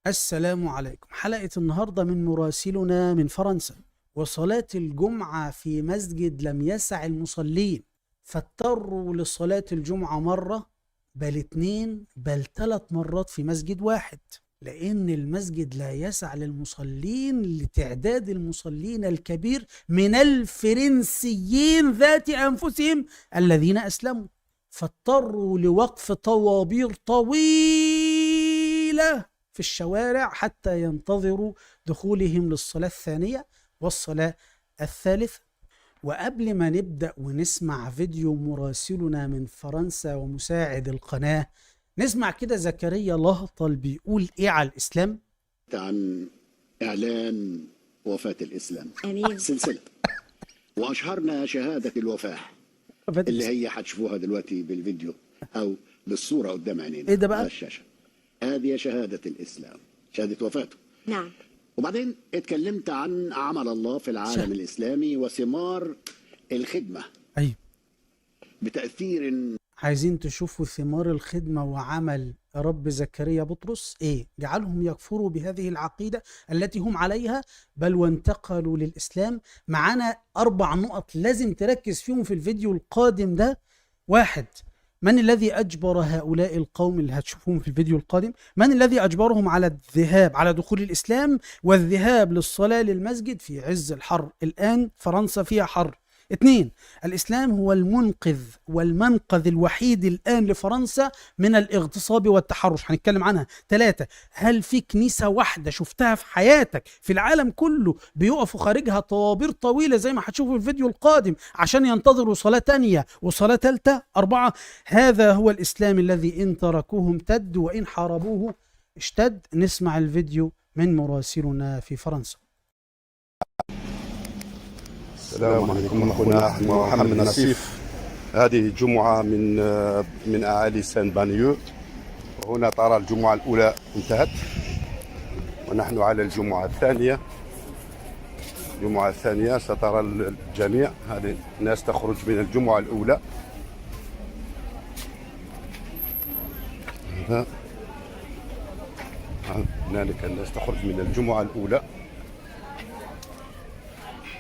السلام عليكم. حلقة النهاردة من مراسلنا من فرنسا. وصلاة الجمعة في مسجد لم يسع المصلين، فاضطروا لصلاة الجمعة مرة، بل اتنين، بل 3 مرات في مسجد واحد، لأن المسجد لا يسع للمصلين لتعداد المصلين الكبير من الفرنسيين ذات أنفسهم الذين أسلموا، فاضطروا لوقف طوابير طويلة في الشوارع حتى ينتظروا دخولهم للصلاة الثانية والصلاة الثالثة. وقبل ما نبدأ ونسمع فيديو مراسلنا من فرنسا ومساعد القناة، نسمع كده زكريا لهطل بيقول ايه على الإسلام. عن إعلان وفاة الإسلام. أمين. سلسلة وأشهرنا شهادة الوفاة اللي هي هتشوفوها دلوقتي بالفيديو أو بالصورة قدام عينينا ايه ده بقى؟ على الشاشة. هذه شهادة الإسلام، شهادة وفاته. نعم. وبعدين اتكلمت عن عمل الله في العالم الإسلامي وثمار الخدمة ايوه، بتأثير. عايزين تشوفوا ثمار الخدمة وعمل رب زكريا بطرس ايه؟ جعلهم يكفروا بهذه العقيدة التي هم عليها، بل وانتقلوا للإسلام. معانا 4 نقط لازم تركز فيهم في الفيديو القادم ده. 1، من الذي أجبر هؤلاء القوم اللي هتشوفوهم في الفيديو القادم؟ من الذي أجبرهم على الذهاب على دخول الإسلام والذهاب للصلاة للمسجد في عز الحر؟ الآن فرنسا فيها حر. 2، الإسلام هو المنقذ والمنقذ الوحيد الآن لفرنسا من الاغتصاب والتحرش، هنتكلم عنها. 3، هل في كنيسة واحدة شفتها في حياتك في العالم كله بيقفوا خارجها طوابير طويلة زي ما هتشوفوا في الفيديو القادم عشان ينتظروا صلاة تانية وصلاة ثالثة؟ 4، هذا هو الإسلام الذي إن تركوه امتد وإن حاربوه اشتد. نسمع الفيديو من مراسلنا في فرنسا. السلام عليكم. أخونا محمد نصيف. هذه جمعة من أعالي سان بانيو، وهنا ترى الجمعة الأولى انتهت ونحن على الجمعة الثانية. الجمعة الثانية سترى الجميع، هذه الناس تخرج من الجمعة الأولى. هنالك الناس تخرج من الجمعة الأولى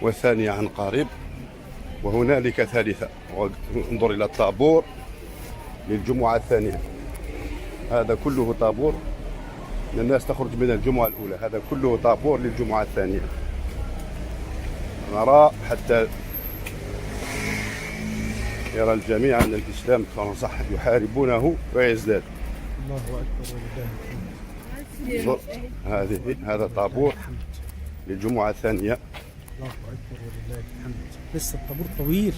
والثانية عن قريب، وهنالك ثالثة. انظر إلى الطابور للجمعة الثانية، هذا كله طابور. الناس تخرج من الجمعة الأولى، هذا كله طابور للجمعة الثانية. نرى حتى يرى الجميع أن الإسلام في فرنسا يحاربونه ويزداد. الله أكبر ولله الحمد. هذا طابور للجمعة الثانية. الله أكبر ولله الحمد. لسه الطابور طويل،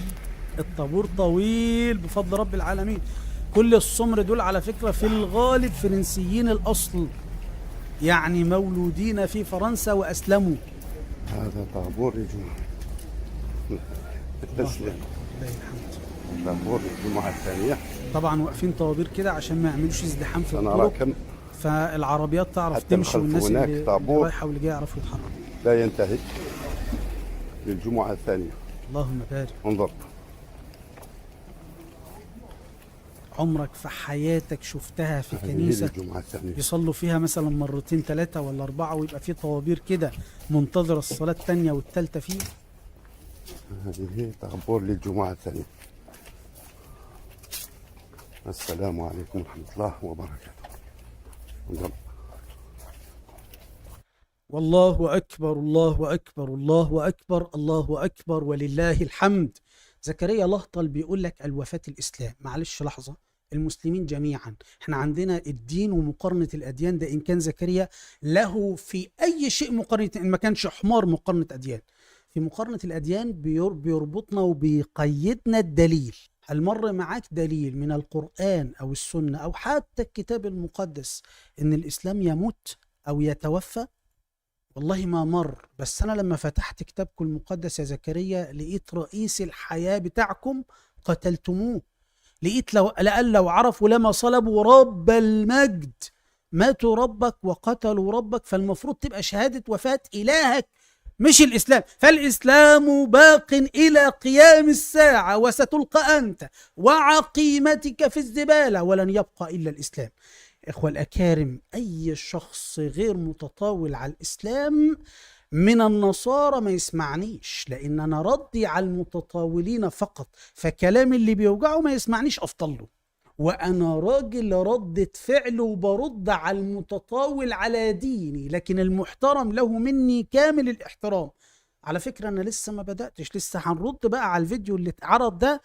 الطابور طويل بفضل رب العالمين. كل السمر دول على فكرة في الغالب فرنسيين الأصل، يعني مولودين في فرنسا وأسلموا. هذا طابور للجمعة التسليم. لله الحمد. طابور للجمعة الثانية. طبعا واقفين طوابير كده عشان ما يعملوش ازدحام في سنرى الطرق، كم فالعربيات تعرف حتى تمشي الخلف والناس هناك اللي طابور. رايحة واللي جاية يعرفوا يتحركوا. لا ينتهي للجمعة الثانية. اللهم بارك. انظر، عمرك في حياتك شفتها في هذه كنيسة للجمعة الثانية. يصلوا فيها مثلا 2 3 ولا 4 ويبقى في طوابير كده منتظر الصلاة الثانية والثالثة فيه؟ هذه طابور للجمعة الثانية. السلام عليكم ورحمة الله وبركاته. انظر. والله أكبر الله أكبر الله أكبر الله أكبر ولله الحمد. زكريا لهطل بيقول لك الوفاة الإسلام. معلش لحظة، المسلمين جميعا احنا عندنا الدين ومقارنة الأديان ده إن كان زكريا له في أي شيء مقارنة، إن ما كانش حمار مقارنة أديان. في مقارنة الأديان بيربطنا وبيقيدنا الدليل. هل مر معاك دليل من القرآن أو السنة أو حتى الكتاب المقدس إن الإسلام يموت أو يتوفى؟ والله ما مر. بس أنا لما فتحت كتابكم المقدس يا زكريا لقيت رئيس الحياة بتاعكم قتلتموه. لقيت لو عرفوا لما صلبوا رب المجد. ماتوا ربك وقتلوا ربك، فالمفروض تبقى شهادة وفاة إلهك مش الإسلام. فالإسلام باق إلى قيام الساعة، وستلقى أنت وعقيمتك في الزبالة، ولن يبقى إلا الإسلام. إخوة الأكارم، أي شخص غير متطاول على الإسلام من النصارى ما يسمعنيش، لأن أنا ردي على المتطاولين فقط، فكلام اللي بيوجعه ما يسمعنيش أفضل له. وأنا راجل ردة فعل وبرد على المتطاول على ديني، لكن المحترم له مني كامل الاحترام. على فكرة أنا لسه ما بدأتش، لسه هنرد بقى على الفيديو اللي اتعرض ده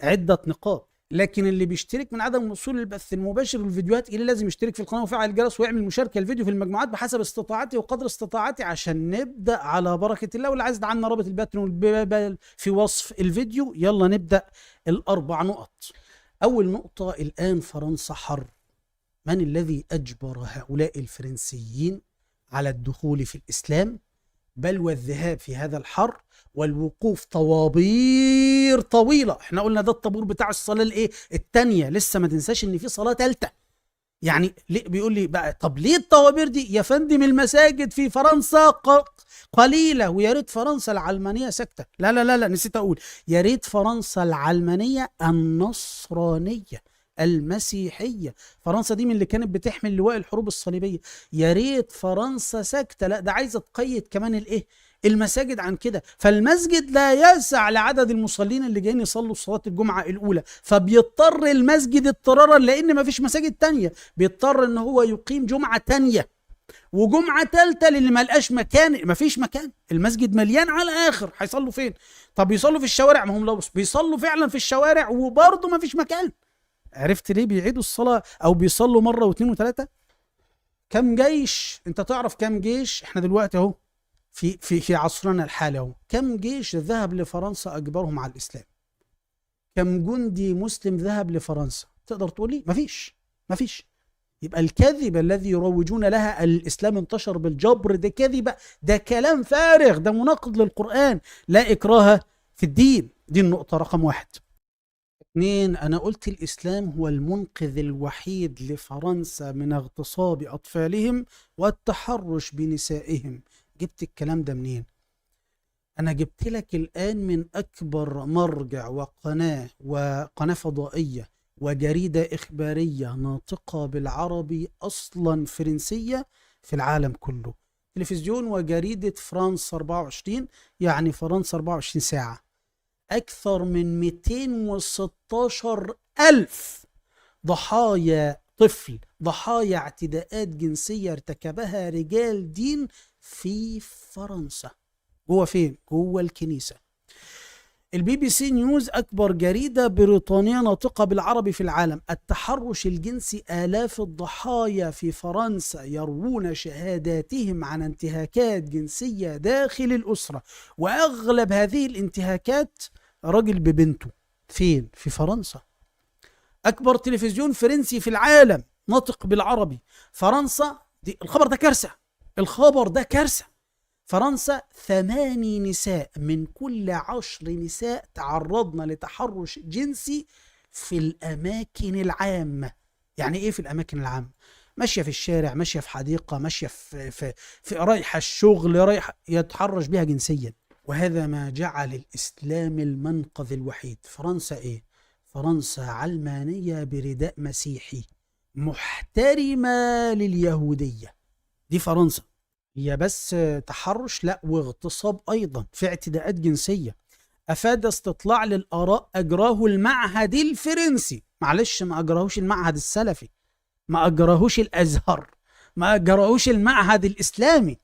عدة نقاط. لكن اللي بيشترك من عدم وصول البث المباشر والفيديوهات إليه لازم يشترك في القناة ويفعل الجرس ويعمل مشاركة الفيديو في المجموعات بحسب استطاعتي وقدر استطاعتي، عشان نبدأ على بركة الله. واللي عايز يدعمنا رابط الباتريون في وصف الفيديو. يلا نبدأ الأربع نقط. أول نقطة، الآن فرنسا حر. من الذي أجبر هؤلاء الفرنسيين على الدخول في الإسلام، بل والذهاب في هذا الحر والوقوف طوابير طويلة؟ احنا قلنا ده الطابور بتاع الصلاة الايه التانية، لسه ما تنساش ان في صلاة تالتة. يعني ليه بيقول لي بقى طب ليه الطوابير دي يا فندم؟ المساجد في فرنسا قليلة، ويا ريت فرنسا العلمانية ساكتة. لا لا لا لا، نسيت اقول يا ريت فرنسا العلمانية النصرانية المسيحية. فرنسا دي من اللي كانت بتحمل لواء الحروب الصليبية. يا ريت فرنسا ساكتة، لا ده عايزة تقيد كمان الايه المساجد عن كده. فالمسجد لا يسع لعدد المصلين اللي جايين يصلوا صلاة الجمعة الأولى، فبيضطر المسجد اضطرارا لأن ما فيش مساجد تانية، بيضطر ان هو يقيم جمعة تانية وجمعة تالتة للي ما لقاش مكان. ما فيش مكان، المسجد مليان على آخر، هيصلوا فين؟ طب يصلوا في الشوارع، ما هم لو بيصلوا فعلا في الشوارع وبرضه ما فيش مكان. عرفت ليه بيعيدوا الصلاة أو بيصلوا مرة واثنين وثلاثة؟ كم جيش؟ أنت تعرف كم جيش؟ إحنا دلوقتي أهو في عصرنا الحالي أهو، كم جيش ذهب لفرنسا أجبرهم على الإسلام؟ كم جندي مسلم ذهب لفرنسا؟ تقدر تقول لي؟ مفيش. يبقى الكذب الذي يروجون لها الإسلام انتشر بالجبر، ده كذبة، ده كلام فارغ، ده مناقض للقرآن. لا إكراه في الدين. دي النقطة رقم واحد. 2، أنا قلت الإسلام هو المنقذ الوحيد لفرنسا من اغتصاب أطفالهم والتحرش بنسائهم. جبت الكلام ده منين؟ أنا جبت لك الآن من أكبر مرجع وقناة فضائية وجريدة إخبارية ناطقة بالعربي أصلا فرنسية في العالم كله. تلفزيون وجريدة فرانس 24، يعني فرنسا 24 ساعة. أكثر من 216 ألف ضحايا طفل، ضحايا اعتداءات جنسية ارتكبها رجال دين في فرنسا. جوه فين؟ جوه الكنيسة. البي بي سي نيوز أكبر جريدة بريطانية ناطقة بالعربي في العالم. التحرش الجنسي، آلاف الضحايا في فرنسا يروون شهاداتهم عن انتهاكات جنسية داخل الأسرة، وأغلب هذه الانتهاكات راجل ببنته. فين؟ في فرنسا. أكبر تلفزيون فرنسي في العالم ناطق بالعربي. فرنسا دي الخبر ده كارثة. فرنسا 8 نساء من كل 10 نساء تعرضن لتحرش جنسي في الأماكن العامة. يعني إيه في الأماكن العامة؟ ماشية في الشارع، ماشية في حديقة، ماشية في رايحة الشغل، رايحة يتحرش بها جنسيا. وهذا ما جعل الإسلام المنقذ الوحيد. فرنسا إيه؟ فرنسا علمانية برداء مسيحي، محترمة لليهودية. دي فرنسا. هي بس تحرش؟ لا، واغتصاب أيضا، في اعتداءات جنسية. أفاد استطلاع للآراء أجراه المعهد الفرنسي، معلش ما أجراهوش المعهد السلفي، ما أجراهوش الأزهر، ما أجراهوش المعهد الإسلامي،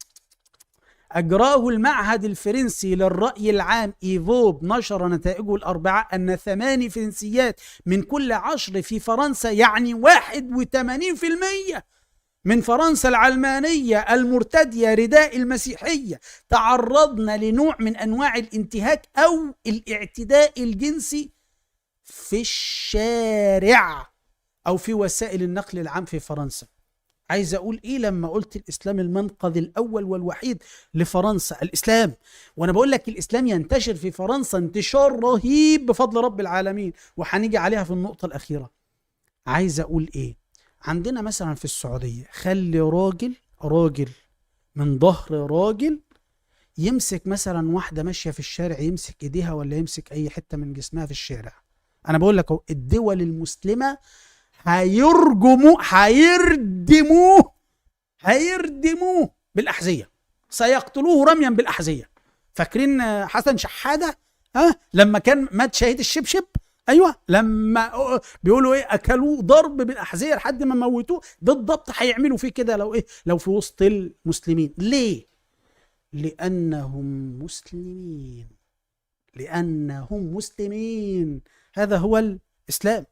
أجراه المعهد الفرنسي للرأي العام إيفوب. نشر نتائجه الأربعاء أن 8 فرنسيات من كل 10 في فرنسا، يعني 81% من فرنسا العلمانية المرتدية رداء المسيحية، تعرضن لنوع من أنواع الانتهاك أو الاعتداء الجنسي في الشارع أو في وسائل النقل العام في فرنسا. عايز أقول إيه لما قلت الإسلام المنقذ الأول والوحيد لفرنسا؟ الإسلام. وأنا بقول لك الإسلام ينتشر في فرنسا انتشار رهيب بفضل رب العالمين، وحنيجي عليها في النقطة الأخيرة. عايز أقول إيه؟ عندنا مثلا في السعودية، خلي راجل من ظهر راجل يمسك مثلا واحدة ماشية في الشارع، يمسك ايديها ولا يمسك اي حتة من جسمها في الشارع. انا بقول لك اهو، الدول المسلمة هيردموه بالأحذية، سيقتلوه رميا بالأحذية. فاكرين حسن شحادة لما كان مات شهيد الشبشب؟ ايوه، لما بيقولوا ايه، اكلوه ضرب بالأحذية لحد ما موتوه. بالضبط هيعملوا فيه كده لو في وسط المسلمين. ليه؟ لأنهم مسلمين. هذا هو الإسلام.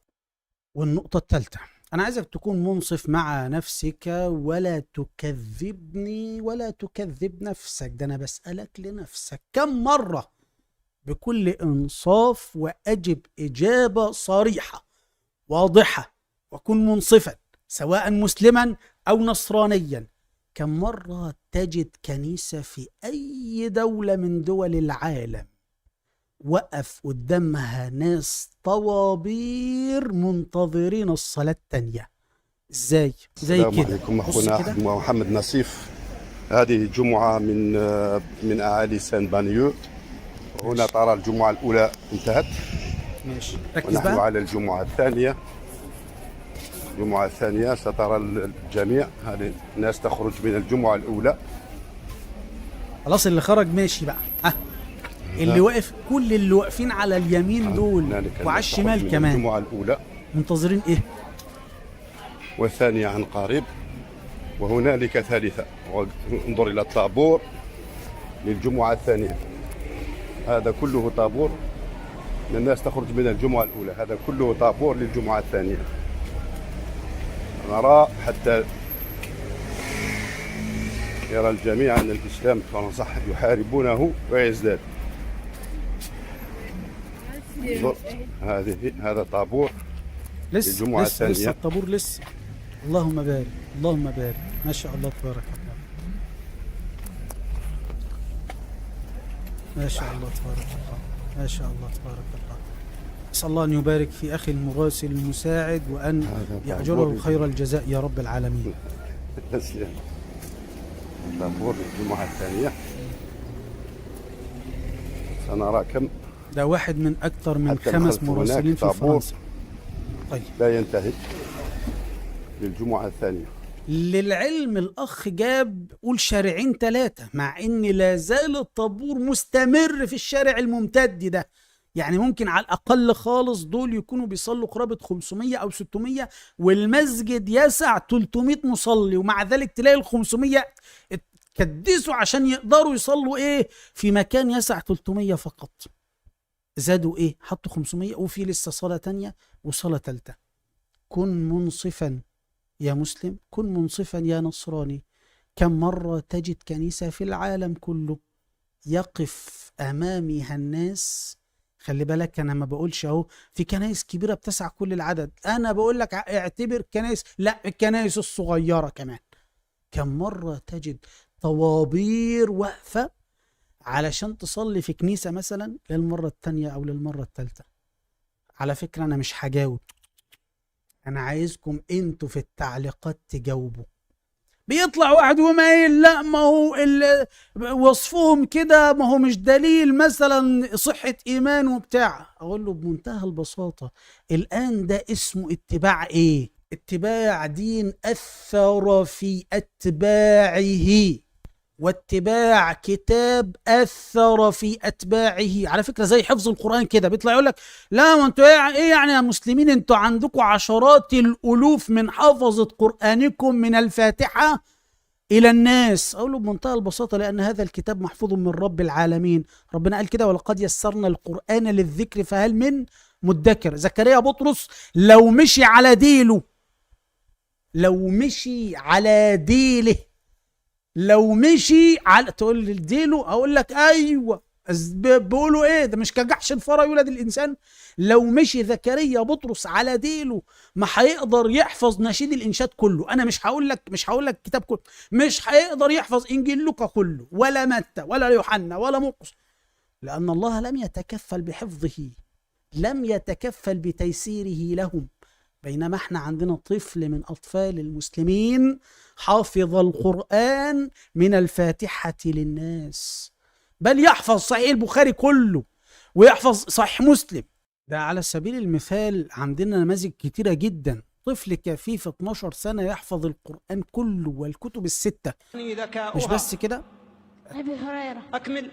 والنقطة الثالثة، أنا عايزك تكون منصف مع نفسك، ولا تكذبني ولا تكذب نفسك. ده أنا بسألك لنفسك كم مرة بكل إنصاف، وأجب إجابة صريحة واضحة، وكن منصفا سواء مسلما أو نصرانيا. كم مرة تجد كنيسة في أي دولة من دول العالم وقف قدامها ناس طوابير منتظرين الصلاة التانية؟ ازاي؟ زي كده. السلام عليكم اخونا محمد نصيف. هذه جمعة من اعالي سان بانيو. هنا ترى الجمعة الاولى انتهت. ماشي، ركز ونحن بقى. على الجمعة الثانية. الجمعة الثانية سترى الجميع. هذه الناس تخرج من الجمعة الاولى. خلاص، اللي خرج ماشي بقى. اللي واقف، كل اللي واقفين على اليمين دول وعلى الشمال كمان، الجمعة الاولى منتظرين ايه؟ والثانية عن قريب، وهنالك ثالثة. انظر إلى الطابور للجمعة الثانية. هذا كله طابور. الناس تخرج من الجمعة الأولى، هذا كله طابور للجمعة الثانية. نرى حتى يرى الجميع أن الإسلام كما صح يحاربونه ويزداد. هذا طابور للجمعة الثانية. لسه الطابور لسه. اللهم بارك، اللهم بارك، ما شاء الله تبارك الله، ما شاء الله تبارك الله، ما شاء الله تبارك الله. أسأل الله أن يبارك في أخي المراسل المساعد، وأن يأجره خير الجزاء يا رب العالمين. طابور الجمعة الثانية. سنرى كم. ده واحد من أكثر من 5 مراسلين في فرنسا. طيب، لا ينتهي للجمعة الثانية. للعلم الأخ جاب قول شارعين 3، مع إن لا زال الطابور مستمر في الشارع الممتد ده. يعني ممكن على الأقل خالص دول يكونوا بيصلوا قرابة 500 أو 600، والمسجد يسع 300 مصلي، ومع ذلك تلاقي ال 500 اتكدسوا عشان يقدروا يصلوا إيه في مكان يسع 300 فقط. زادوا إيه؟ حطوا 500، وفي لسه صلاة تانية وصلاة تالتة. كن منصفا يا مسلم، كن منصفا يا نصراني. كم مرة تجد كنيسة في العالم كله يقف أمامها الناس؟ خلي بالك، أنا ما بقولش أهو في كنائس كبيرة بتسع كل العدد، أنا بقول لك اعتبر كنائس، لا الكنائس الصغيرة كمان. كم مرة تجد طوابير واقفة علشان تصلي في كنيسة مثلا للمرة الثانية أو للمرة الثالثة. على فكرة أنا مش هجاوب، أنا عايزكم أنتوا في التعليقات تجاوبوا. بيطلع واحد ومايل، لا ما هو وصفهم كده، ما هو مش دليل مثلا صحة إيمان وبتاع. أقول له بمنتهى البساطة، الآن ده اسمه اتباع إيه؟ اتباع دين أثر في أتباعه، واتباع كتاب أثر في أتباعه. على فكرة زي حفظ القرآن كده، بيطلع يقول لك لا ما انتوا ايه يعني يا مسلمين، انتوا عندكم عشرات الألوف من حفظة قرآنكم من الفاتحة إلى الناس. أقول له بمنتهى البساطة، لأن هذا الكتاب محفوظ من رب العالمين. ربنا قال كده، ولقد يسرنا القرآن للذكر فهل من مدكر. زكريا بطرس لو مشي على ديله، لو مشي على تقول لي ديله، اقول لك ايوه، بيقولوا ايه ده، مش كجحش الفرا يولد الانسان. لو مشي زكريا بطرس على ديله ما هيقدر يحفظ نشيد الانشاد كله. انا مش هقول لك الكتاب كله، مش هيقدر يحفظ انجيل لوقا كله، ولا متى ولا يوحنا ولا مرقس، لان الله لم يتكفل بحفظه، لم يتكفل بتيسيره لهم. بينما احنا عندنا طفل من أطفال المسلمين حافظ القرآن من الفاتحة للناس. بل يحفظ صحيح البخاري كله ويحفظ صحيح مسلم. ده على سبيل المثال عندنا نماذج كتيرة جدا. طفل كفيف 12 سنة يحفظ القرآن كله والكتب الستة. مش بس كده. أبي هريرة أكمل.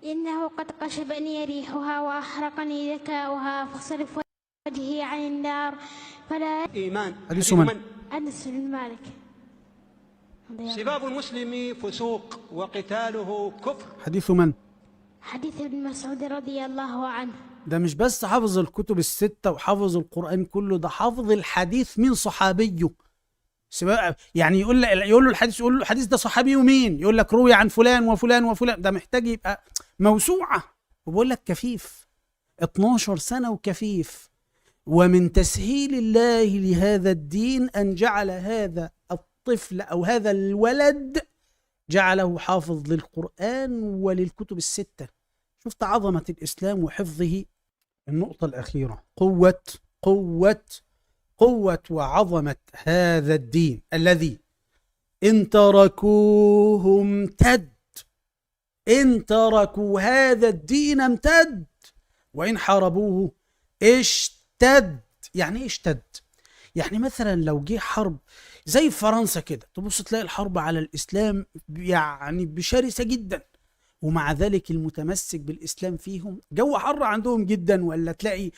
إنه قد قشبني ريحها وأحرقني ذكاؤها فصرف وجهي عن النار فلا. إيمان. حديث من؟ أنس بن مالك. سباب المسلم فسوق وقتاله كفر. حديث من؟ حديث ابن مسعود رضي الله عنه. ده مش بس حافظ الكتب الستة وحافظ القرآن كله، ده حافظ الحديث من صحابيه. يعني يقول له الحديث، يقول له الحديث ده صحابي مين؟ يقول لك روي عن فلان وفلان وفلان. ده محتاج يبقى موسوعة. وبقول لك كفيف 12 سنة وكفيف. ومن تسهيل الله لهذا الدين أن جعل هذا الطفل أو هذا الولد جعله حافظ للقرآن وللكتب الستة. شفت عظمة الإسلام وحفظه. النقطة الأخيرة، قوة وعظمة هذا الدين الذي إن تركوه امتد. إن تركوا هذا الدين امتد وإن حاربوه اشتد. يعني إيه اشتد؟ يعني مثلا لو جه حرب زي فرنسا كده، تبص تلاقي الحرب على الإسلام يعني بشرسة جدا، ومع ذلك المتمسك بالإسلام فيهم جو حر عندهم جدا، ولا تلاقي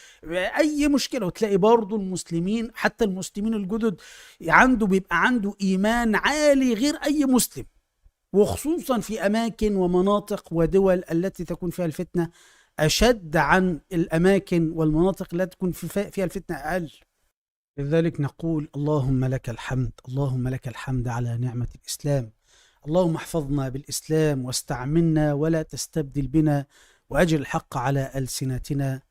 أي مشكلة وتلاقي برضو المسلمين، حتى المسلمين الجدد بيبقى عنده إيمان عالي غير أي مسلم، وخصوصا في أماكن ومناطق ودول التي تكون فيها الفتنة أشد عن الأماكن والمناطق التي تكون فيها الفتنة أقل. لذلك نقول اللهم لك الحمد، اللهم لك الحمد على نعمة الإسلام. اللهم احفظنا بالإسلام واستعملنا ولا تستبدل بنا، وأجل الحق على ألسنتنا،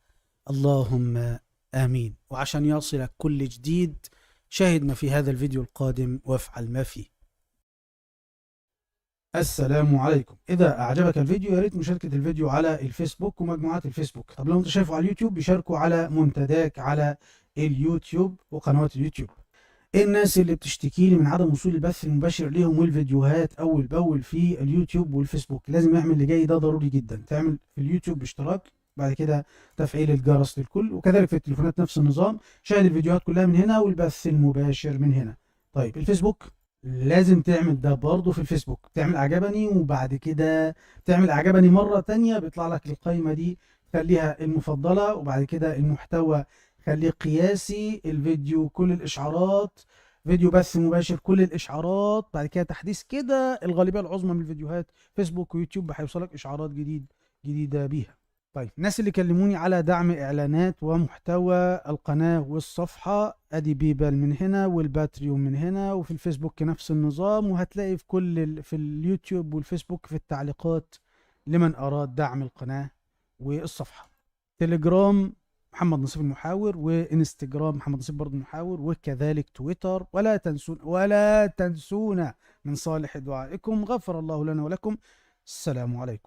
اللهم آمين. وعشان يصلك كل جديد شاهد ما في هذا الفيديو القادم وافعل ما فيه. السلام عليكم. إذا أعجبك الفيديو يا ريت مشاركة الفيديو على الفيسبوك ومجموعات الفيسبوك. طب لو أنت شايفه على اليوتيوب بيشاركوا على منتداك على اليوتيوب وقنوات اليوتيوب. الناس اللي بتشتكي لي من عدم وصول البث المباشر ليهم والفيديوهات اول باول في اليوتيوب والفيسبوك، لازم يعمل اللي جاي ده ضروري جدا. تعمل في اليوتيوب اشتراك، بعد كده تفعيل الجرس للكل، وكذلك في التليفونات نفس النظام. شاهد الفيديوهات كلها من هنا والبث المباشر من هنا. طيب الفيسبوك لازم تعمل ده برضه في الفيسبوك، تعمل اعجبني وبعد كده تعمل اعجبني مرة تانية، بيطلع لك القائمة دي خليها المفضلة، وبعد كده المحتوى خليه قياسي، الفيديو كل الاشعارات، فيديو بث مباشر كل الاشعارات، بعد كده تحديث كده. الغالبيه العظمى من الفيديوهات فيسبوك ويوتيوب هيوصلك اشعارات جديده بيها. طيب الناس اللي كلموني على دعم اعلانات ومحتوى القناه والصفحه، ادي بيبال من هنا والباتريون من هنا، وفي الفيسبوك نفس النظام، وهتلاقي في اليوتيوب والفيسبوك في التعليقات لمن اراد دعم القناه والصفحه. تليجرام محمد نصيف المحاور، وانستجرام محمد نصيف برضه المحاور، وكذلك تويتر. ولا تنسونا من صالح دعائكم. غفر الله لنا ولكم. السلام عليكم.